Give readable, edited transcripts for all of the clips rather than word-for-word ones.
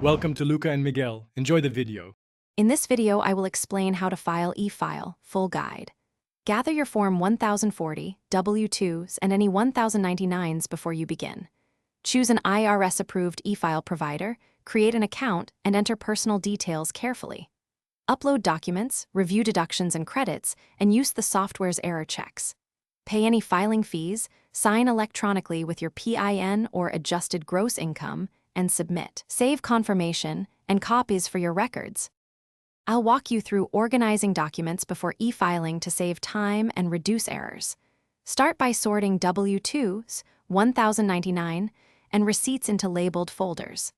Welcome to Luca and Miguel. Enjoy the video. In this video, I will explain how to file e-file, full guide. Gather your Form 1040, W-2s, and any 1099s before you begin. Choose an IRS-approved e-file provider, create an account, and enter personal details carefully. Upload documents, review deductions and credits, and use the software's error checks. Pay any filing fees, sign electronically with your PIN or adjusted gross income, and submit. Save confirmation and copies for your records. I'll walk you through organizing documents before e-filing to save time and reduce errors. Start by sorting W-2s, 1099, and receipts into labeled folders.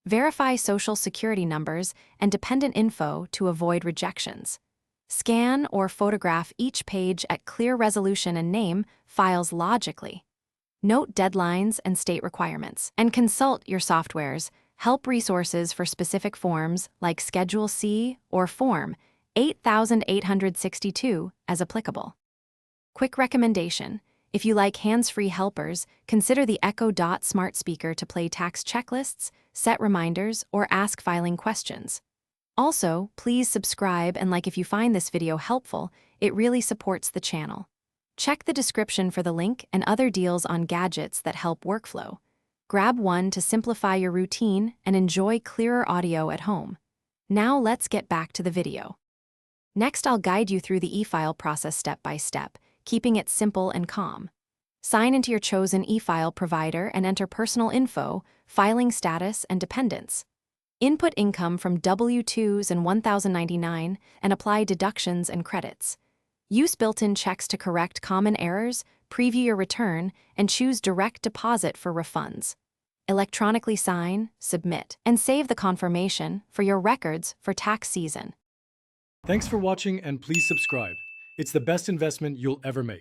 Verify Social Security numbers and dependent info to avoid rejections. Scan or photograph each page at clear resolution and name files logically. Note deadlines and state requirements, and consult your software's help resources for specific forms like Schedule C or Form 8862 as applicable. Quick recommendation: if you like hands-free helpers, consider the Echo Dot smart speaker to play tax checklists, set reminders, or ask filing questions. Also, please subscribe and like if you find this video helpful. It really supports the channel. Check the description for the link and other deals on gadgets that help workflow. Grab one to simplify your routine and enjoy clearer audio at home. Now let's get back to the video. Next, I'll guide you through the e-file process step by step, keeping it simple and calm. Sign into your chosen e-file provider and enter personal info, filing status, and dependents. Input income from W-2s and 1099 and apply deductions and credits. Use built-in checks to correct common errors, preview your return, and choose direct deposit for refunds. Electronically sign, submit, and save the confirmation for your records for tax season. Thanks for watching and please subscribe. It's the best investment you'll ever make.